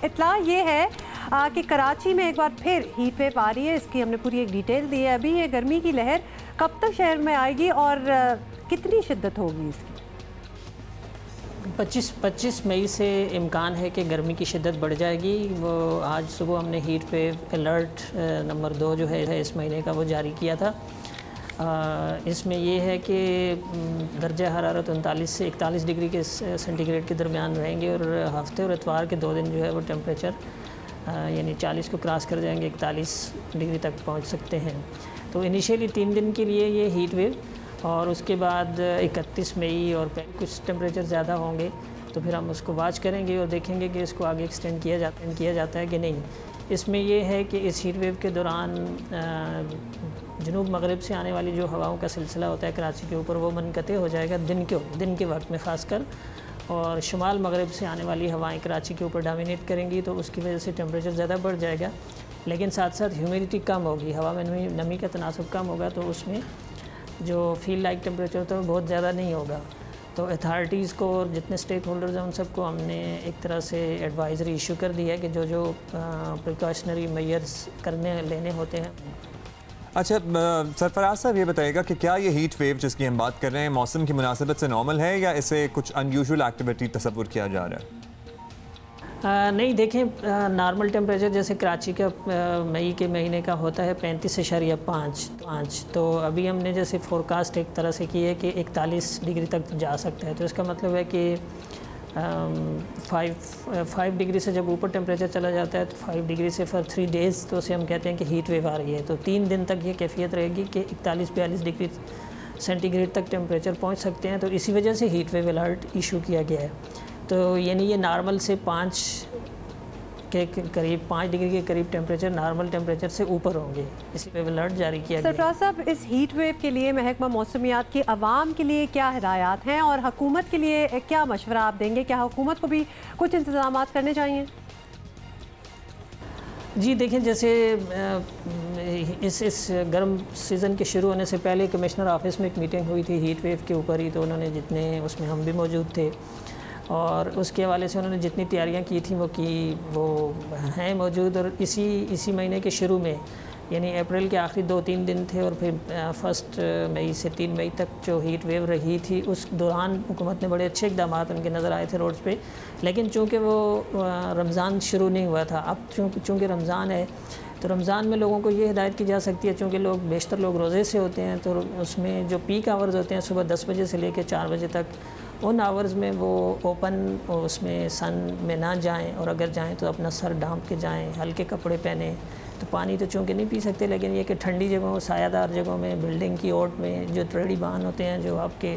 इत्तला ये है कि कराची में एक बार फिर हीट वेव आ रही है। इसकी हमने पूरी एक डिटेल दी है। अभी ये गर्मी की लहर कब तक शहर में आएगी और कितनी शिद्दत होगी इसकी? 25 मई से इम्कान है कि गर्मी की शिद्दत बढ़ जाएगी। वो आज सुबह हमने हीट वेव अलर्ट नंबर 2 जो है इस महीने का वो जारी किया था। इसमें ये है कि दर्जा हरारत 39 से 41 डिग्री के सेंटीग्रेड के दरमियान रहेंगे और हफ्ते और इतवार के 2 दिन जो है वो टेम्परेचर यानी 40 को क्रॉस कर जाएंगे, 41 डिग्री तक पहुंच सकते हैं। तो इनिशियली 3 दिन के लिए ये हीट वेव, और उसके बाद 31 मई और कुछ टेम्परेचर ज़्यादा होंगे तो फिर हम उसको वॉच करेंगे और देखेंगे कि इसको आगे एक्सटेंड किया जाता है कि नहीं। इसमें यह है कि इस हीट वेव के दौरान जनूब मगरिब से आने वाली जो हवाओं का सिलसिला होता है कराची के ऊपर वो मुनक़ते हो जाएगा दिन के वक्त में ख़ासकर, और शुमाल मगरिब से आने वाली हवाएं कराची के ऊपर डोमिनेट करेंगी तो उसकी वजह से टेम्परेचर ज़्यादा बढ़ जाएगा। लेकिन साथ साथ ह्यूमिडिटी कम होगी, हवा में नमी का तनासब कम होगा तो उसमें जो फील लाइक टेम्परेचर तो बहुत ज़्यादा नहीं होगा। तो अथॉरिटीज़ को और जितने स्टेक होल्डर्स हैं उन सबको हमने एक तरह से एडवाइज़री इशू कर दी है कि जो प्रिकॉशनरी मेजर्स लेने होते हैं। अच्छा सरफराज साहब, ये बताइएगा कि क्या ये हीट वेव जिसकी हम बात कर रहे हैं मौसम की मुनासिबत से नॉर्मल है या इसे कुछ अनयूजुअल एक्टिविटी तस्वुर किया जा रहा है? नहीं, देखें नॉर्मल टेम्परेचर जैसे कराची का मई के महीने का होता है 35.5, तो अभी हमने जैसे फोरकास्ट एक तरह से की है कि 41 डिग्री तक जा सकता है। तो इसका मतलब है कि 5 डिग्री से जब ऊपर टेम्परेचर चला जाता है तो 5 डिग्री से फॉर 3 डेज़ तो उसे हम कहते हैं कि हीट वेव आ रही है। तो 3 दिन तक ये कैफियत रहेगी कि 41-42 डिग्री सेंटीग्रेड तक टेम्परेचर पहुंच सकते हैं। तो इसी वजह से हीट वेव अलर्ट इशू किया गया है। तो यानी ये नॉर्मल से 5 डिग्री के करीब टेम्परेचर नॉर्मल टेम्परेचर से ऊपर होंगे, इसी पे अलर्ट जारी किया गया। सरफराज साहब, इस हीट वेव के लिए महकमा मौसमियात की आवाम के लिए क्या हिदायत हैं और हुकूमत के लिए क्या मशवरा आप देंगे? क्या हुकूमत को भी कुछ इंतजाम करने चाहिए? जी देखें, जैसे इस गर्म सीज़न के शुरू होने से पहले कमिश्नर ऑफिस में एक मीटिंग हुई थी हीट वेव के ऊपर ही, तो उन्होंने जितने उसमें हम भी मौजूद थे और उसके हवाले से उन्होंने जितनी तैयारियां की थी वो हैं मौजूद। और इसी महीने के शुरू में यानी अप्रैल के आखिरी 2-3 दिन थे और फिर 1 मई से 3 मई तक जो हीट वेव रही थी उस दौरान हुकूमत ने बड़े अच्छे इक़दाम उनके नज़र आए थे रोड्स पे। लेकिन चूँकि वो रमज़ान शुरू नहीं हुआ था, अब चूँकि रमज़ान है तो रमज़ान में लोगों को ये हिदायत की जा सकती है, चूँकि बेशतर लोग रोज़े से होते हैं तो उसमें जो पीक आवर्स होते हैं सुबह 10 बजे से लेकर 4 बजे तक, उन आवर्स में वो ओपन उसमें सन में ना जाएं, और अगर जाएं तो अपना सर ढांप के जाएं, हल्के कपड़े पहने। तो पानी तो चूँकि नहीं पी सकते, लेकिन ये कि ठंडी जगहों, सायादार जगहों में, बिल्डिंग की ओट में जो ट्रेडी वाहन होते हैं, जो आपके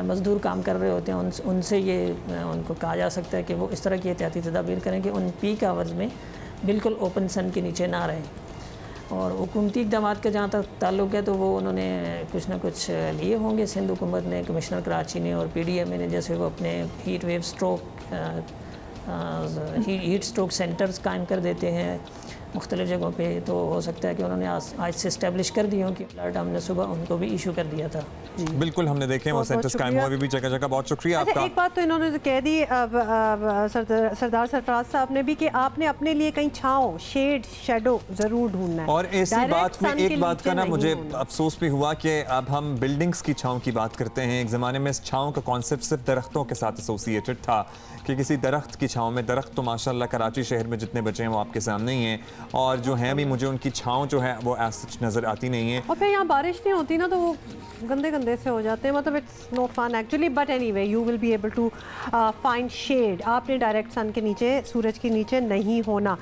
मज़दूर काम कर रहे होते हैं, उनसे ये उनको कहा जा सकता है कि वो इस तरह की एहतियाती तदाबीर करें कि उन पीक आवर्स में बिल्कुल ओपन सन के नीचे ना रहें। और हुकूमती इक़दाम का जहाँ तक ताल्लुक़ है तो वो उन्होंने कुछ ना कुछ लिए होंगे। सिंध हुकूमत ने, कमिश्नर कराची ने और PDMA ने, जैसे वो अपने heat wave heat stroke centres कायम कर देते हैं मुख्तलिफ़ जगहों पे, तो हो सकता है कि उन्होंने आज से इस्टेब्लिश कर दिए हों कि अलर्ट हमने सुबह उनको भी इशू कर दिया था। जी बिल्कुल, हमने देखे वो सेंटर्स कायम हुए भी जगह जगह। बहुत शुक्रिया आपका। एक बात तो इन्होंने तो कह दी सरदार सरफराज साहब ने भी कि आपने अपने लिए कहीं छांव, शेडो ज़रूर ढूंढना है। और इसी बात में एक बात का ना मुझे अफसोस भी हुआ कि अब हम बिल्डिंग्स की छांव की बात करते हैं। एक ज़माने में इस छांव का कॉन्सेप्ट सिर्फ दरख्तों के साथ एसोसिएटेड था कि किसी दरख्त की छांव में, दरख्त तो माशाल्लाह कराची शहर में जितने बचे हैं वो आपके सामने ही हैं, और जो हैं भी मुझे उनकी छांव जो है वो ऐसा नज़र आती नहीं है। और फिर यहाँ बारिश नहीं होती ना तो वो गंदे से हो जाते हैं, मतलब it's no fun actually. But anyway you will be able to find shade. आपने डायरेक्ट सन के नीचे, सूरज के नीचे नहीं होना।